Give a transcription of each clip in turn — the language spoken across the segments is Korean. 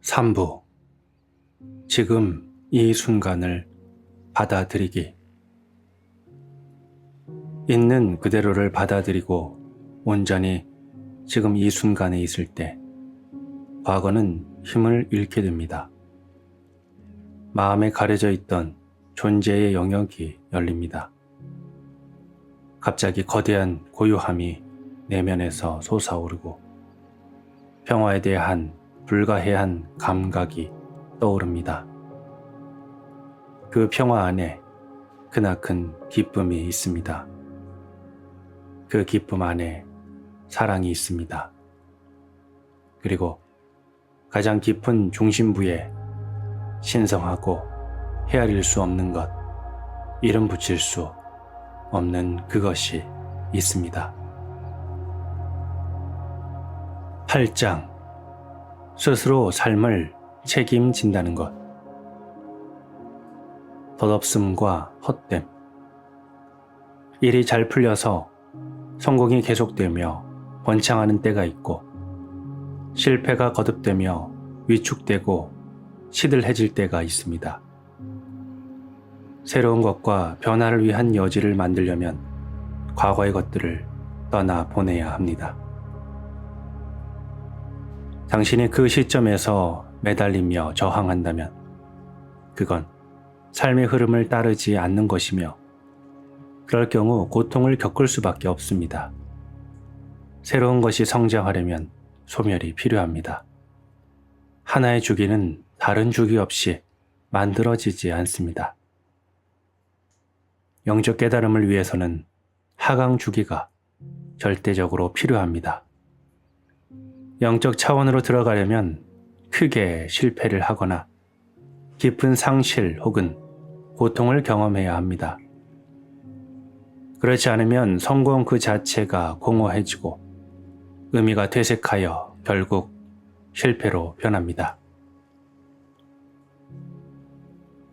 3부. 지금 이 순간을 받아들이기. 있는 그대로를 받아들이고 온전히 지금 이 순간에 있을 때 과거는 힘을 잃게 됩니다. 마음에 가려져 있던 존재의 영역이 열립니다. 갑자기 거대한 고요함이 내면에서 솟아오르고 평화에 대한 불가해한 감각이 떠오릅니다. 그 평화 안에 크나큰 기쁨이 있습니다. 그 기쁨 안에 사랑이 있습니다. 그리고 가장 깊은 중심부에 신성하고 헤아릴 수 없는 것, 이름 붙일 수 없는 그것이 있습니다. 8장. 스스로 삶을 책임진다는 것. 덧없음과 헛됨. 일이 잘 풀려서 성공이 계속되며 번창하는 때가 있고, 실패가 거듭되며 위축되고 시들해질 때가 있습니다. 새로운 것과 변화를 위한 여지를 만들려면 과거의 것들을 떠나 보내야 합니다. 당신이 그 시점에서 매달리며 저항한다면 그건 삶의 흐름을 따르지 않는 것이며, 그럴 경우 고통을 겪을 수밖에 없습니다. 새로운 것이 성장하려면 소멸이 필요합니다. 하나의 주기는 다른 주기 없이 만들어지지 않습니다. 영적 깨달음을 위해서는 하강 주기가 절대적으로 필요합니다. 영적 차원으로 들어가려면 크게 실패를 하거나 깊은 상실 혹은 고통을 경험해야 합니다. 그렇지 않으면 성공 그 자체가 공허해지고 의미가 퇴색하여 결국 실패로 변합니다.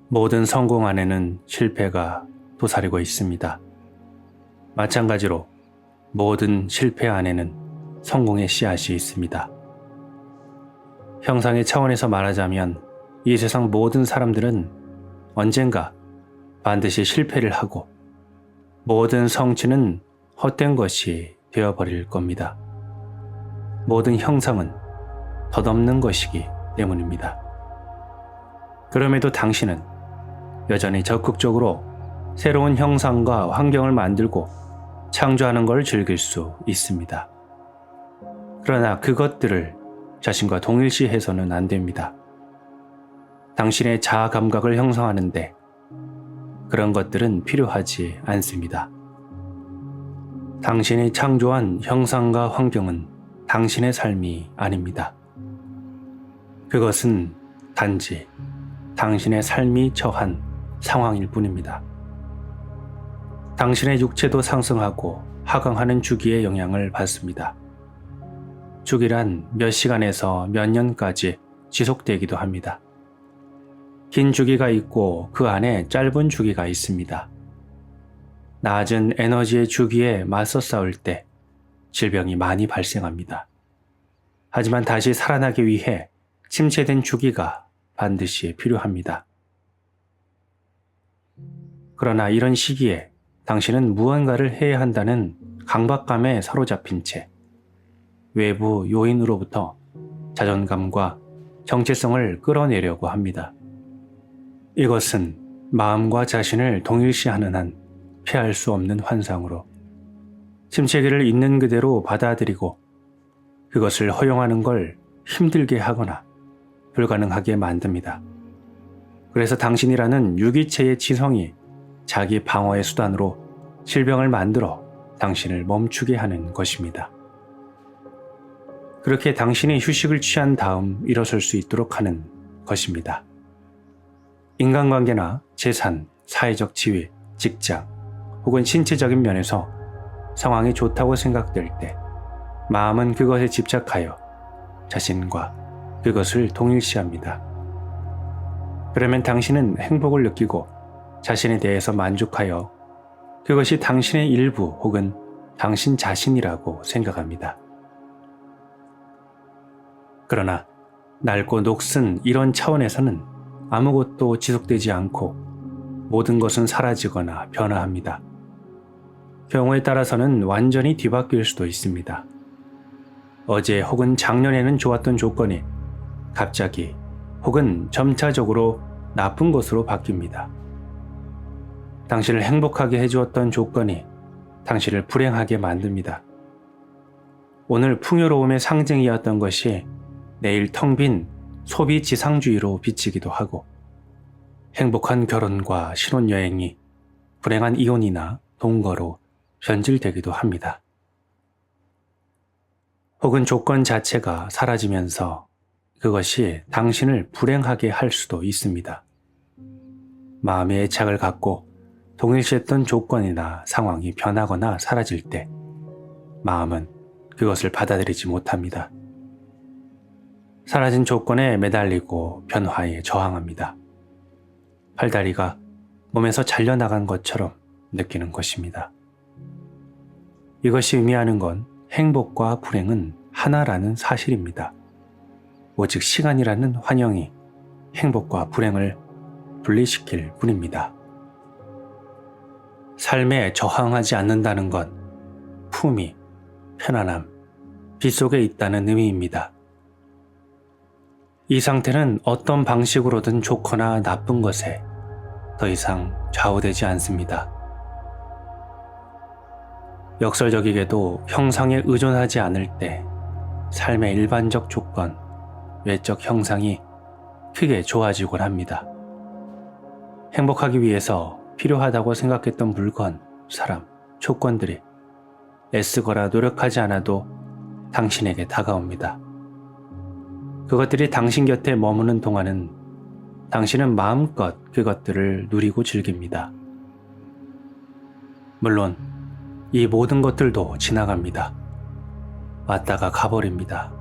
모든 성공 안에는 실패가 도사리고 있습니다. 마찬가지로 모든 실패 안에는 성공의 씨앗이 있습니다. 형상의 차원에서 말하자면 이 세상 모든 사람들은 언젠가 반드시 실패를 하고 모든 성취는 헛된 것이 되어버릴 겁니다. 모든 형상은 덧없는 것이기 때문입니다. 그럼에도 당신은 여전히 적극적으로 새로운 형상과 환경을 만들고 창조하는 걸 즐길 수 있습니다. 그러나 그것들을 자신과 동일시해서는 안 됩니다. 당신의 자아 감각을 형성하는데 그런 것들은 필요하지 않습니다. 당신이 창조한 형상과 환경은 당신의 삶이 아닙니다. 그것은 단지 당신의 삶이 처한 상황일 뿐입니다. 당신의 육체도 상승하고 하강하는 주기의 영향을 받습니다. 주기란 몇 시간에서 몇 년까지 지속되기도 합니다. 긴 주기가 있고 그 안에 짧은 주기가 있습니다. 낮은 에너지의 주기에 맞서 싸울 때 질병이 많이 발생합니다. 하지만 다시 살아나기 위해 침체된 주기가 반드시 필요합니다. 그러나 이런 시기에 당신은 무언가를 해야 한다는 강박감에 사로잡힌 채 외부 요인으로부터 자존감과 정체성을 끌어내려고 합니다. 이것은 마음과 자신을 동일시하는 한 피할 수 없는 환상으로 침체기를 있는 그대로 받아들이고 그것을 허용하는 걸 힘들게 하거나 불가능하게 만듭니다. 그래서 당신이라는 유기체의 지성이 자기 방어의 수단으로 질병을 만들어 당신을 멈추게 하는 것입니다. 그렇게 당신이 휴식을 취한 다음 일어설 수 있도록 하는 것입니다. 인간관계나 재산, 사회적 지위, 직장 혹은 신체적인 면에서 상황이 좋다고 생각될 때 마음은 그것에 집착하여 자신과 그것을 동일시합니다. 그러면 당신은 행복을 느끼고 자신에 대해서 만족하여 그것이 당신의 일부 혹은 당신 자신이라고 생각합니다. 그러나 낡고 녹슨 이런 차원에서는 아무것도 지속되지 않고 모든 것은 사라지거나 변화합니다. 경우에 따라서는 완전히 뒤바뀔 수도 있습니다. 어제 혹은 작년에는 좋았던 조건이 갑자기 혹은 점차적으로 나쁜 것으로 바뀝니다. 당신을 행복하게 해주었던 조건이 당신을 불행하게 만듭니다. 오늘 풍요로움의 상징이었던 것이 내일 텅 빈 소비 지상주의로 비치기도 하고, 행복한 결혼과 신혼여행이 불행한 이혼이나 동거로 변질되기도 합니다. 혹은 조건 자체가 사라지면서 그것이 당신을 불행하게 할 수도 있습니다. 마음의 애착을 갖고 동일시했던 조건이나 상황이 변하거나 사라질 때 마음은 그것을 받아들이지 못합니다. 사라진 조건에 매달리고 변화에 저항합니다. 팔다리가 몸에서 잘려나간 것처럼 느끼는 것입니다. 이것이 의미하는 건 행복과 불행은 하나라는 사실입니다. 오직 시간이라는 환영이 행복과 불행을 분리시킬 뿐입니다. 삶에 저항하지 않는다는 건 품위, 편안함, 빗속에 있다는 의미입니다. 이 상태는 어떤 방식으로든 좋거나 나쁜 것에 더 이상 좌우되지 않습니다. 역설적이게도 형상에 의존하지 않을 때 삶의 일반적 조건, 외적 형상이 크게 좋아지곤 합니다. 행복하기 위해서 필요하다고 생각했던 물건, 사람, 조건들이 애쓰거나 노력하지 않아도 당신에게 다가옵니다. 그것들이 당신 곁에 머무는 동안은 당신은 마음껏 그것들을 누리고 즐깁니다. 물론 이 모든 것들도 지나갑니다. 왔다가 가버립니다.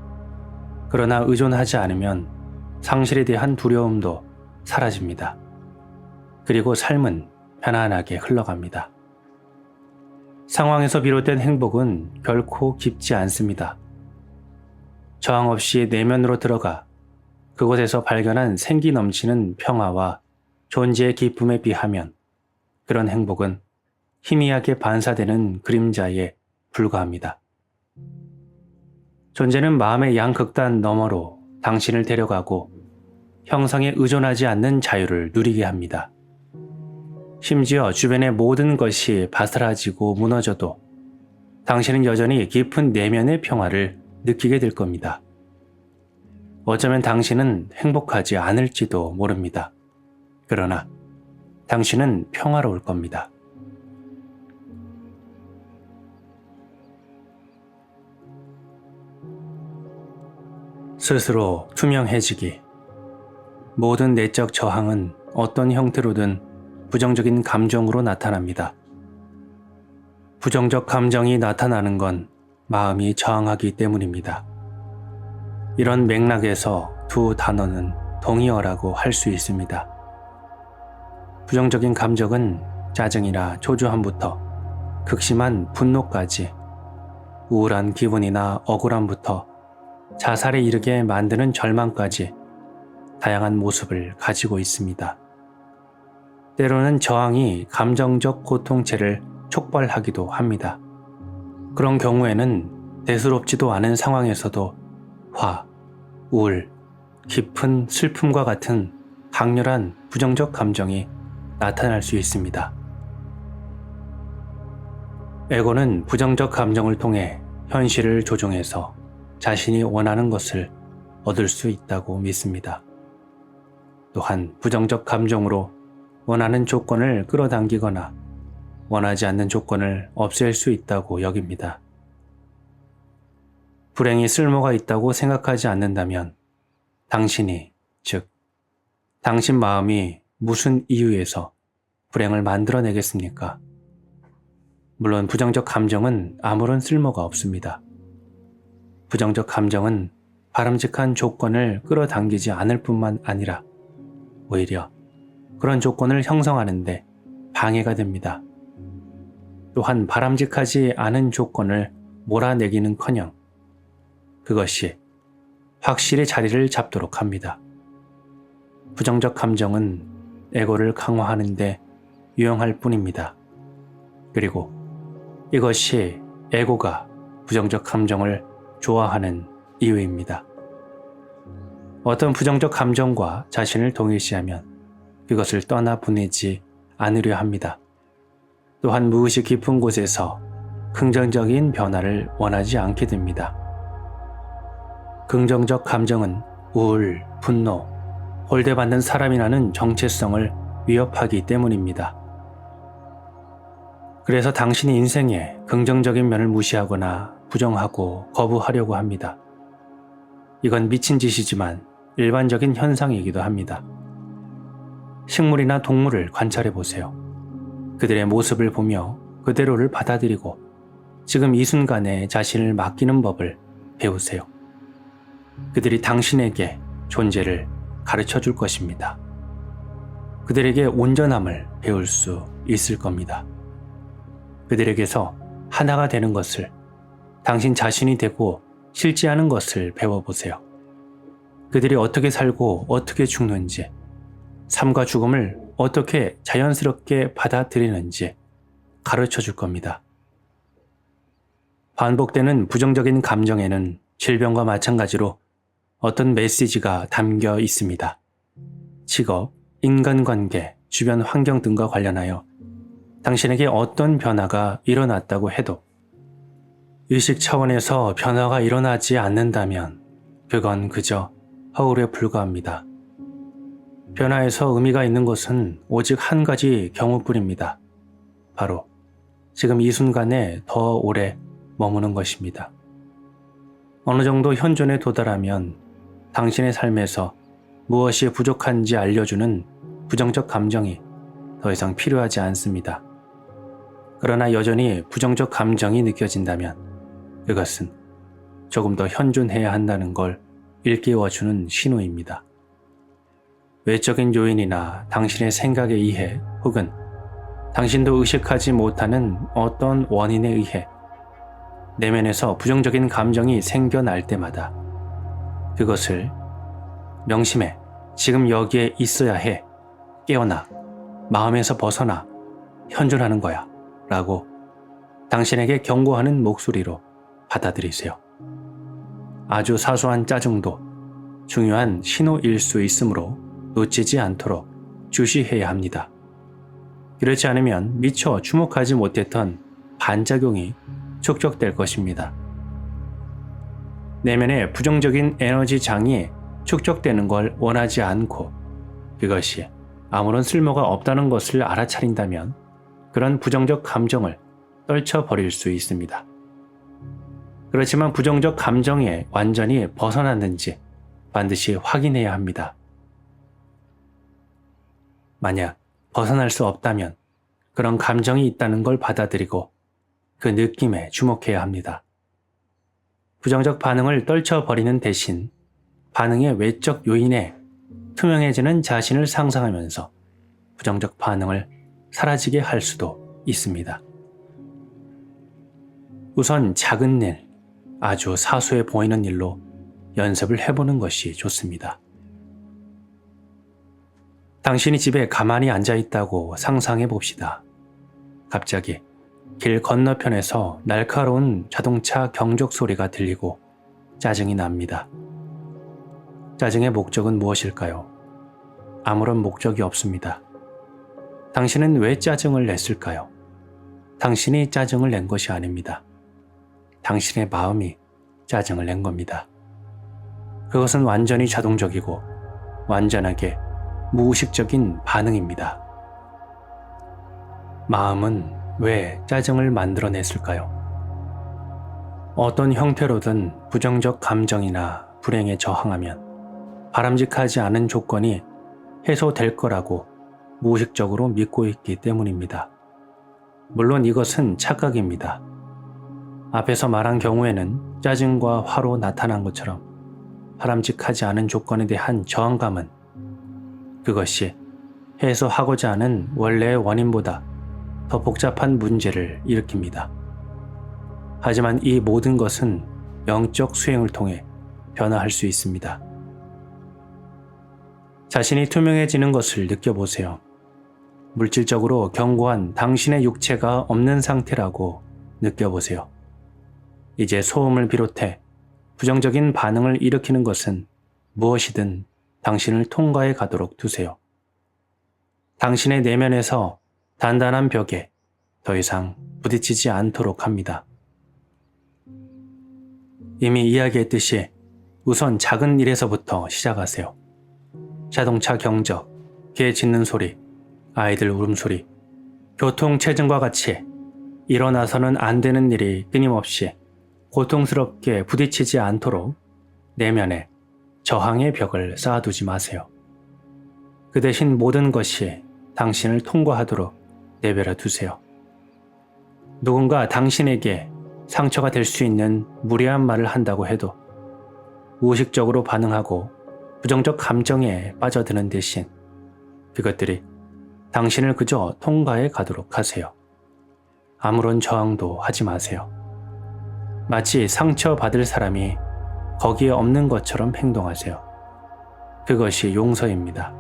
그러나 의존하지 않으면 상실에 대한 두려움도 사라집니다. 그리고 삶은 편안하게 흘러갑니다. 상황에서 비롯된 행복은 결코 깊지 않습니다. 저항 없이 내면으로 들어가 그곳에서 발견한 생기 넘치는 평화와 존재의 기쁨에 비하면 그런 행복은 희미하게 반사되는 그림자에 불과합니다. 존재는 마음의 양극단 너머로 당신을 데려가고 형상에 의존하지 않는 자유를 누리게 합니다. 심지어 주변의 모든 것이 바스라지고 무너져도 당신은 여전히 깊은 내면의 평화를 느끼게 될 겁니다. 어쩌면 당신은 행복하지 않을지도 모릅니다. 그러나 당신은 평화로울 겁니다. 스스로 투명해지기. 모든 내적 저항은 어떤 형태로든 부정적인 감정으로 나타납니다. 부정적 감정이 나타나는 건 마음이 저항하기 때문입니다. 이런 맥락에서 두 단어는 동의어라고 할 수 있습니다. 부정적인 감정은 짜증이나 초조함부터 극심한 분노까지, 우울한 기분이나 억울함부터 자살에 이르게 만드는 절망까지 다양한 모습을 가지고 있습니다. 때로는 저항이 감정적 고통체를 촉발하기도 합니다. 그런 경우에는 대수롭지도 않은 상황에서도 화, 우울, 깊은 슬픔과 같은 강렬한 부정적 감정이 나타날 수 있습니다. 에고는 부정적 감정을 통해 현실을 조종해서 자신이 원하는 것을 얻을 수 있다고 믿습니다. 또한 부정적 감정으로 원하는 조건을 끌어당기거나 원하지 않는 조건을 없앨 수 있다고 여깁니다. 불행이 쓸모가 있다고 생각하지 않는다면 당신이, 즉 당신 마음이 무슨 이유에서 불행을 만들어내겠습니까? 물론 부정적 감정은 아무런 쓸모가 없습니다. 부정적 감정은 바람직한 조건을 끌어당기지 않을 뿐만 아니라 오히려 그런 조건을 형성하는데 방해가 됩니다. 또한 바람직하지 않은 조건을 몰아내기는커녕 그것이 확실히 자리를 잡도록 합니다. 부정적 감정은 에고를 강화하는 데 유용할 뿐입니다. 그리고 이것이 에고가 부정적 감정을 좋아하는 이유입니다. 어떤 부정적 감정과 자신을 동일시하면 그것을 떠나 보내지 않으려 합니다. 또한 무의식 깊은 곳에서 긍정적인 변화를 원하지 않게 됩니다. 긍정적 감정은 우울, 분노, 홀대받는 사람이라는 정체성을 위협하기 때문입니다. 그래서 당신의 인생에 긍정적인 면을 무시하거나 부정하고 거부하려고 합니다. 이건 미친 짓이지만 일반적인 현상이기도 합니다. 식물이나 동물을 관찰해 보세요. 그들의 모습을 보며 그대로를 받아들이고 지금 이 순간에 자신을 맡기는 법을 배우세요. 그들이 당신에게 존재를 가르쳐 줄 것입니다. 그들에게 온전함을 배울 수 있을 겁니다. 그들에게서 하나가 되는 것을, 당신 자신이 되고 실제하는 것을 배워보세요. 그들이 어떻게 살고 어떻게 죽는지, 삶과 죽음을 어떻게 자연스럽게 받아들이는지 가르쳐 줄 겁니다. 반복되는 부정적인 감정에는 질병과 마찬가지로 어떤 메시지가 담겨 있습니다. 직업, 인간관계, 주변 환경 등과 관련하여 당신에게 어떤 변화가 일어났다고 해도 의식 차원에서 변화가 일어나지 않는다면 그건 그저 허울에 불과합니다. 변화에서 의미가 있는 것은 오직 한 가지 경우뿐입니다. 바로 지금 이 순간에 더 오래 머무는 것입니다. 어느 정도 현존에 도달하면 당신의 삶에서 무엇이 부족한지 알려주는 부정적 감정이 더 이상 필요하지 않습니다. 그러나 여전히 부정적 감정이 느껴진다면 그것은 조금 더 현존해야 한다는 걸 일깨워주는 신호입니다. 외적인 요인이나 당신의 생각에 의해 혹은 당신도 의식하지 못하는 어떤 원인에 의해 내면에서 부정적인 감정이 생겨날 때마다 그것을 명심해, 지금 여기에 있어야 해, 깨어나, 마음에서 벗어나, 현존하는 거야 라고 당신에게 경고하는 목소리로 받아들이세요. 아주 사소한 짜증도 중요한 신호일 수 있으므로 놓치지 않도록 주시해야 합니다. 그렇지 않으면 미처 주목하지 못했던 반작용이 축적될 것입니다. 내면의 부정적인 에너지 장이 축적되는 걸 원하지 않고 그것이 아무런 쓸모가 없다는 것을 알아차린다면 그런 부정적 감정을 떨쳐버릴 수 있습니다. 그렇지만 부정적 감정에 완전히 벗어났는지 반드시 확인해야 합니다. 만약 벗어날 수 없다면 그런 감정이 있다는 걸 받아들이고 그 느낌에 주목해야 합니다. 부정적 반응을 떨쳐버리는 대신 반응의 외적 요인에 투명해지는 자신을 상상하면서 부정적 반응을 사라지게 할 수도 있습니다. 우선 작은 일, 아주 사소해 보이는 일로 연습을 해보는 것이 좋습니다. 당신이 집에 가만히 앉아 있다고 상상해 봅시다. 갑자기 길 건너편에서 날카로운 자동차 경적 소리가 들리고 짜증이 납니다. 짜증의 목적은 무엇일까요? 아무런 목적이 없습니다. 당신은 왜 짜증을 냈을까요? 당신이 짜증을 낸 것이 아닙니다. 당신의 마음이 짜증을 낸 겁니다. 그것은 완전히 자동적이고 완전하게 무의식적인 반응입니다. 마음은 왜 짜증을 만들어냈을까요? 어떤 형태로든 부정적 감정이나 불행에 저항하면 바람직하지 않은 조건이 해소될 거라고 무의식적으로 믿고 있기 때문입니다. 물론 이것은 착각입니다. 앞에서 말한 경우에는 짜증과 화로 나타난 것처럼 바람직하지 않은 조건에 대한 저항감은 그것이 해소하고자 하는 원래의 원인보다 더 복잡한 문제를 일으킵니다. 하지만 이 모든 것은 영적 수행을 통해 변화할 수 있습니다. 자신이 투명해지는 것을 느껴보세요. 물질적으로 견고한 당신의 육체가 없는 상태라고 느껴보세요. 이제 소음을 비롯해 부정적인 반응을 일으키는 것은 무엇이든 당신을 통과해 가도록 두세요. 당신의 내면에서 단단한 벽에 더 이상 부딪히지 않도록 합니다. 이미 이야기했듯이 우선 작은 일에서부터 시작하세요. 자동차 경적, 개 짖는 소리, 아이들 울음소리, 교통체증과 같이 일어나서는 안 되는 일이 끊임없이 고통스럽게 부딪히지 않도록 내면에 저항의 벽을 쌓아두지 마세요. 그 대신 모든 것이 당신을 통과하도록 내버려 두세요. 누군가 당신에게 상처가 될 수 있는 무례한 말을 한다고 해도 무의식적으로 반응하고 부정적 감정에 빠져드는 대신 그것들이 당신을 그저 통과해 가도록 하세요. 아무런 저항도 하지 마세요. 마치 상처받을 사람이 거기에 없는 것처럼 행동하세요. 그것이 용서입니다.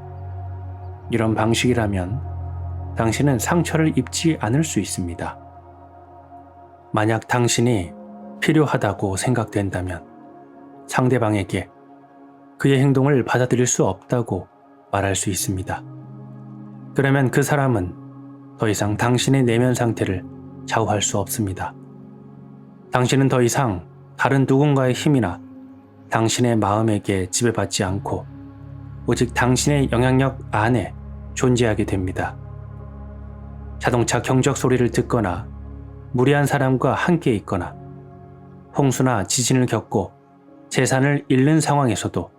이런 방식이라면 당신은 상처를 입지 않을 수 있습니다. 만약 당신이 필요하다고 생각된다면 상대방에게 그의 행동을 받아들일 수 없다고 말할 수 있습니다. 그러면 그 사람은 더 이상 당신의 내면 상태를 좌우할 수 없습니다. 당신은 더 이상 다른 누군가의 힘이나 당신의 마음에게 지배받지 않고 오직 당신의 영향력 안에 존재하게 됩니다. 자동차 경적 소리를 듣거나 무례한 사람과 함께 있거나 홍수나 지진을 겪고 재산을 잃는 상황에서도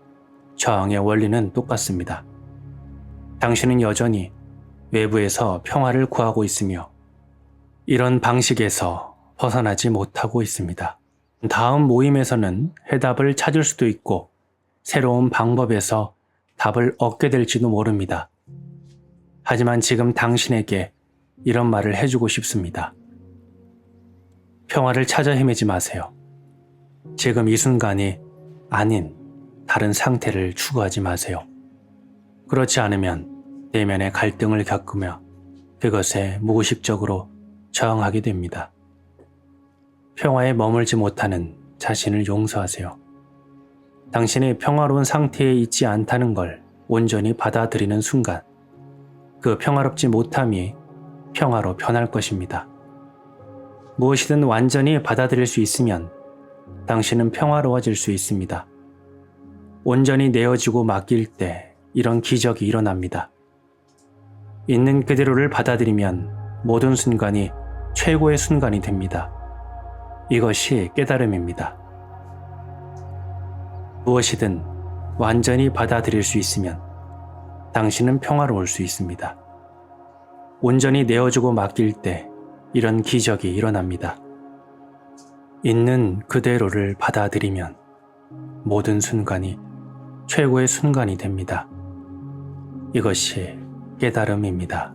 저항의 원리는 똑같습니다. 당신은 여전히 외부에서 평화를 구하고 있으며 이런 방식에서 벗어나지 못하고 있습니다. 다음 모임에서는 해답을 찾을 수도 있고 새로운 방법에서 답을 얻게 될지도 모릅니다. 하지만 지금 당신에게 이런 말을 해주고 싶습니다. 평화를 찾아 헤매지 마세요. 지금 이 순간이 아닌 다른 상태를 추구하지 마세요. 그렇지 않으면 내면의 갈등을 겪으며 그것에 무의식적으로 저항하게 됩니다. 평화에 머물지 못하는 자신을 용서하세요. 당신이 평화로운 상태에 있지 않다는 걸 온전히 받아들이는 순간 그 평화롭지 못함이 평화로 변할 것입니다. 무엇이든 완전히 받아들일 수 있으면 당신은 평화로워질 수 있습니다. 온전히 내어지고 맡길 때 이런 기적이 일어납니다. 있는 그대로를 받아들이면 모든 순간이 최고의 순간이 됩니다. 이것이 깨달음입니다. 무엇이든 완전히 받아들일 수 있으면 당신은 평화로울 수 있습니다. 온전히 내어주고 맡길 때 이런 기적이 일어납니다. 있는 그대로를 받아들이면 모든 순간이 최고의 순간이 됩니다. 이것이 깨달음입니다.